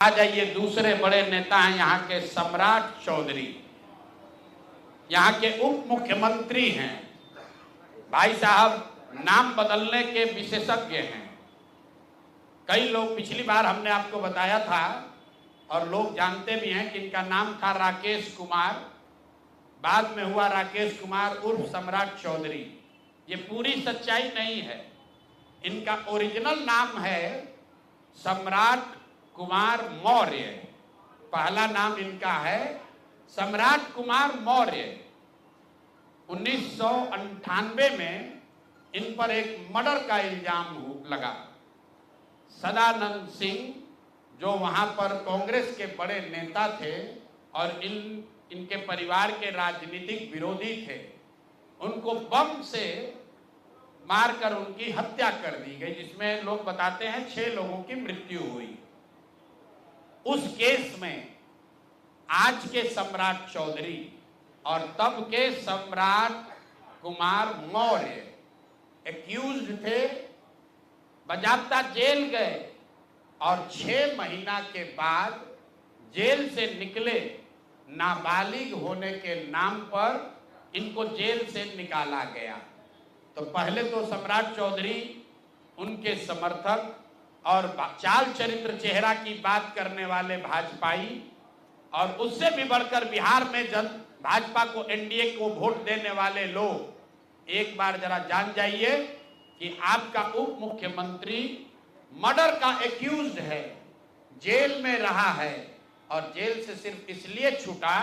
आ जाइए, दूसरे बड़े नेता हैं यहाँ के सम्राट चौधरी, यहाँ के उप मुख्यमंत्री हैं। भाई साहब नाम बदलने के विशेषज्ञ हैं। कई लोग, पिछली बार हमने आपको बताया था और लोग जानते भी हैं कि इनका नाम था राकेश कुमार, बाद में हुआ राकेश कुमार उर्फ सम्राट चौधरी। ये पूरी सच्चाई नहीं है। इनका ओरिजिनल नाम है सम्राट कुमार मौर्य। पहला नाम इनका है सम्राट कुमार मौर्य। 1998 में इन पर एक मर्डर का इल्जाम लगा। सदानंद सिंह जो वहां पर कांग्रेस के बड़े नेता थे और इनके परिवार के राजनीतिक विरोधी थे, उनको बम से मारकर उनकी हत्या कर दी गई, जिसमें लोग बताते हैं 6 लोगों की मृत्यु हुई। उस केस में आज के सम्राट चौधरी और तब के सम्राट कुमार मौर्य एक्यूज्ड थे, बजाबता जेल गए और 6 महीना के बाद जेल से निकले। नाबालिग होने के नाम पर इनको जेल से निकाला गया। तो पहले तो सम्राट चौधरी, उनके समर्थक और चाल चरित्र चेहरा की बात करने वाले भाजपाई, और उससे भी बढ़कर बिहार में भाजपा को, एनडीए को वोट देने वाले लोग, एक बार जरा जान जाइए कि आपका उप मुख्यमंत्री मर्डर का एक्यूज्ड है, जेल में रहा है, और जेल से सिर्फ इसलिए छूटा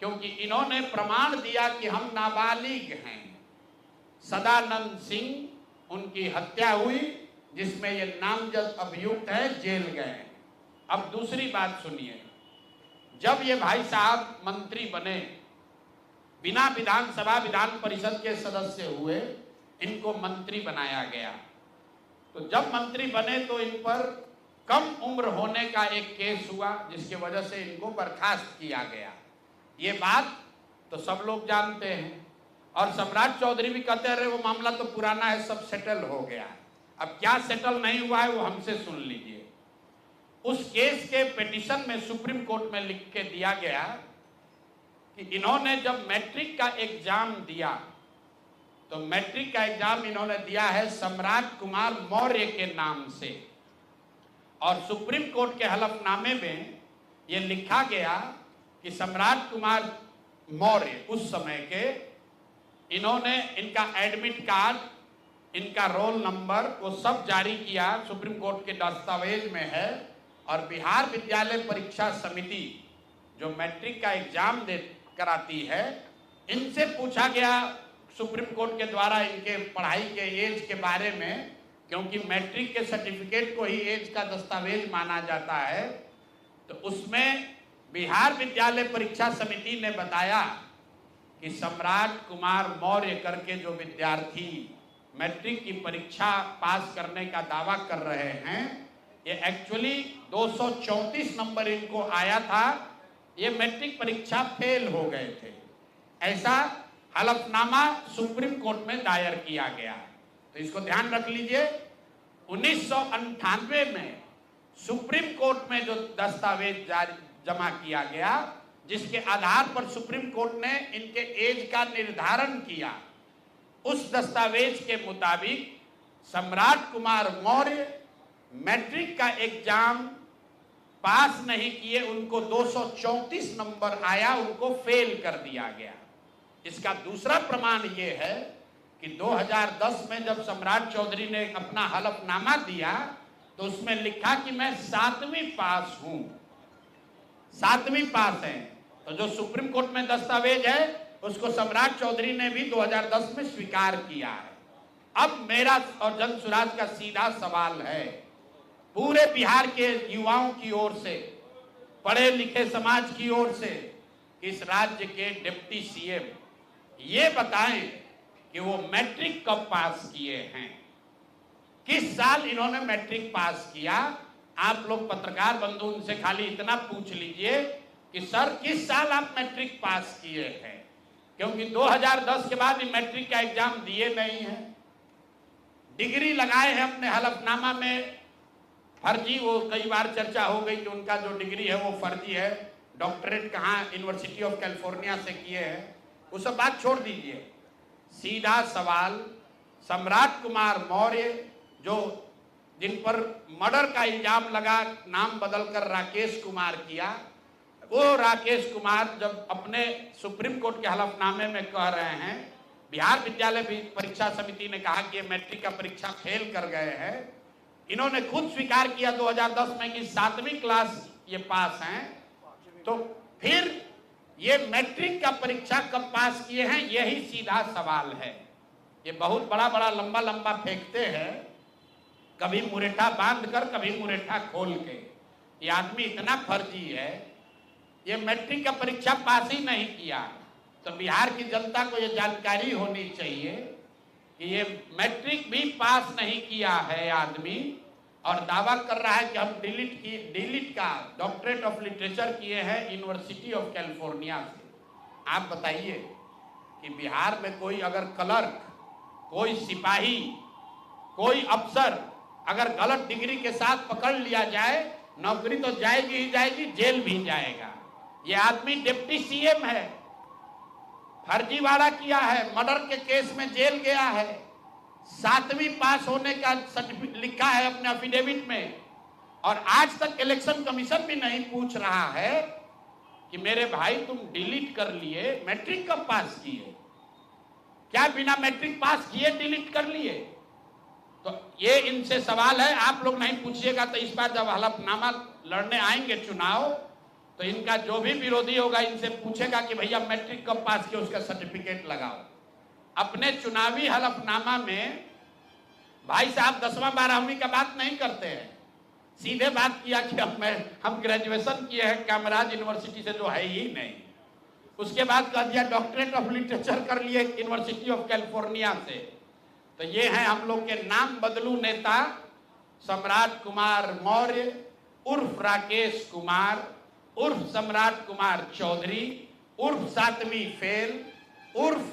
क्योंकि इन्होंने प्रमाण दिया कि हम नाबालिग हैं। सदानंद सिंह, उनकी हत्या हुई, जिसमें ये नामजद अभियुक्त है, जेल गए। अब दूसरी बात सुनिए, जब ये भाई साहब मंत्री बने, बिना विधानसभा विधान परिषद के सदस्य हुए, इनको मंत्री बनाया गया। तो जब मंत्री बने तो इन पर कम उम्र होने का एक केस हुआ, जिसकी वजह से इनको बर्खास्त किया गया। ये बात तो सब लोग जानते हैं, और सम्राट चौधरी भी कहते रहे वो मामला तो पुराना है, सब सेटल हो गया। अब क्या सेटल नहीं हुआ है वो हमसे सुन लीजिए। उस केस के पिटीशन में सुप्रीम कोर्ट में लिख के दिया गया कि इन्होंने जब मैट्रिक का एग्जाम दिया, तो मैट्रिक का एग्जाम इन्होंने दिया है सम्राट कुमार मौर्य के नाम से, और सुप्रीम कोर्ट के हलफनामे में यह लिखा गया कि सम्राट कुमार मौर्य उस समय के, इन्होंने इनका एडमिट कार्ड, इनका रोल नंबर, वो सब जारी किया, सुप्रीम कोर्ट के दस्तावेज में है। और बिहार विद्यालय परीक्षा समिति जो मैट्रिक का एग्जाम कराती है, इनसे पूछा गया सुप्रीम कोर्ट के द्वारा इनके पढ़ाई के एज के बारे में, क्योंकि मैट्रिक के सर्टिफिकेट को ही एज का दस्तावेज माना जाता है। तो उसमें बिहार विद्यालय परीक्षा समिति ने बताया कि सम्राट कुमार मौर्य करके जो विद्यार्थी मैट्रिक की परीक्षा पास करने का दावा कर रहे हैं, ये एक्चुअली 234 नंबर इनको आया था, ये मैट्रिक परीक्षा फेल हो गए थे। ऐसा हलफनामा सुप्रीम कोर्ट में दायर किया गया। तो इसको ध्यान रख लीजिए। 1998 में सुप्रीम कोर्ट में जो दस्तावेज जमा किया गया, जिसके आधार पर सुप्रीम कोर्ट ने इनके एज का निर्धारण किया, उस दस्तावेज के मुताबिक सम्राट कुमार मौर्य मैट्रिक का एग्जाम पास नहीं किए, उनको 234 नंबर आया, उनको फेल कर दिया गया। इसका दूसरा प्रमाण यह है कि 2010 में जब सम्राट चौधरी ने अपना हलफनामा दिया, तो उसमें लिखा कि मैं 7वीं पास हूं, 7वीं पास है। तो जो सुप्रीम कोर्ट में दस्तावेज है, उसको सम्राट चौधरी ने भी 2010 में स्वीकार किया है। अब मेरा और जन सुराज का सीधा सवाल है, पूरे बिहार के युवाओं की ओर से, पढ़े लिखे समाज की ओर से, कि इस राज्य के डिप्टी सीएम ये बताएं कि वो मैट्रिक कब पास किए हैं, किस साल इन्होंने मैट्रिक पास किया। आप लोग पत्रकार बंधु उनसे खाली इतना पूछ लीजिए कि सर किस साल आप मैट्रिक पास किए हैं, क्योंकि 2010 के बाद मैट्रिक का एग्जाम दिए नहीं है। डिग्री लगाए हैं अपने हलफनामा में, फर्जी, वो कई बार चर्चा हो गई कि उनका जो डिग्री है वो फर्जी है, डॉक्टरेट कहाँ यूनिवर्सिटी ऑफ कैलिफोर्निया से किए हैं, वो सब बात छोड़ दीजिए। सीधा सवाल, सम्राट कुमार मौर्य जो जिन पर मर्डर का इल्जाम लगा, नाम बदलकर राकेश कुमार किया, वो राकेश कुमार जब अपने सुप्रीम कोर्ट के हलफनामे में कह रहे हैं, बिहार विद्यालय परीक्षा समिति ने कहा कि ये मैट्रिक का परीक्षा फेल कर गए हैं, इन्होंने खुद स्वीकार किया 2010 में कि 7वीं क्लास ये पास हैं, तो फिर ये मैट्रिक का परीक्षा कब पास किए हैं, यही सीधा सवाल है। ये बहुत बड़ा बड़ा लंबा लंबा फेंकते हैं, कभी मुरेठा बांध कर, कभी मुरेठा खोल के। ये आदमी इतना फर्जी है, ये मैट्रिक का परीक्षा पास ही नहीं किया। तो बिहार की जनता को ये जानकारी होनी चाहिए कि ये मैट्रिक भी पास नहीं किया है आदमी, और दावा कर रहा है कि हम डिलीट का डॉक्टरेट ऑफ लिटरेचर किए हैं यूनिवर्सिटी ऑफ कैलिफोर्निया से। आप बताइए कि बिहार में कोई अगर क्लर्क, कोई सिपाही, कोई अफसर अगर गलत डिग्री के साथ पकड़ लिया जाए, नौकरी तो जाएगी ही जाएगी, जेल भी जाएगा। ये आदमी डिप्टी सीएम है, फर्जीवाड़ा किया है, मर्डर के केस में जेल गया है, 7वीं पास होने का सर्टिफिकेट लिखा है अपने एफिडेविट में, और आज तक इलेक्शन कमीशन भी नहीं पूछ रहा है कि मेरे भाई तुम डिलीट कर लिए, मैट्रिक कब पास किए? क्या बिना मैट्रिक पास किए डिलीट कर लिए? तो ये इनसे सवाल है, आप लोग नहीं पूछिएगा तो इस बार जब हलफनामा लड़ने आएंगे चुनाव, तो इनका जो भी विरोधी होगा इनसे पूछेगा कि भैया मैट्रिक कब पास किया, उसका सर्टिफिकेट लगाओ। अपने चुनावी हलफनामा में भाई साहब 10वां 12वीं का बात नहीं करते हैं, सीधे बात किया कि हम ग्रेजुएशन किए हैं कामराज यूनिवर्सिटी से, जो है ही नहीं। उसके बाद कह दिया डॉक्टरेट ऑफ लिटरेचर कर लिए यूनिवर्सिटी ऑफ कैलिफोर्निया से। तो ये है हम लोग के नाम बदलू नेता सम्राट कुमार मौर्य उर्फ राकेश कुमार उर्फ सम्राट कुमार चौधरी उर्फ 7वीं फेल उर्फ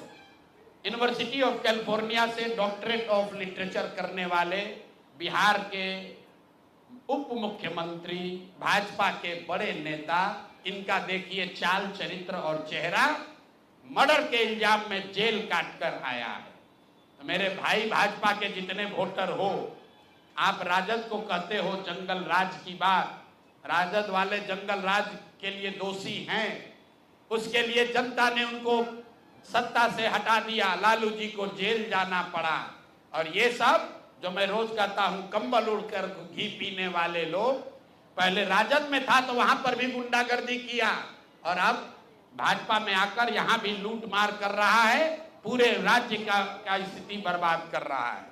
यूनिवर्सिटी ऑफ कैलिफोर्निया से डॉक्टरेट ऑफ लिटरेचर करने वाले बिहार के उप मुख्यमंत्री, भाजपा के बड़े नेता। इनका देखिए चाल चरित्र और चेहरा, मर्डर के इल्जाम में जेल काट कर आया है। तो मेरे भाई भाजपा के जितने वोटर हो, आप राजद को कहते हो जंगल राज की बात, राजद वाले जंगल राज के लिए दोषी हैं, उसके लिए जनता ने उनको सत्ता से हटा दिया, लालू जी को जेल जाना पड़ा। और ये सब जो मैं रोज कहता हूं, कंबल उड़कर घी पीने वाले लोग, पहले राजद में था तो वहां पर भी गुंडागर्दी किया, और अब भाजपा में आकर यहां भी लूट मार कर रहा है, पूरे राज्य का स्थिति बर्बाद कर रहा है।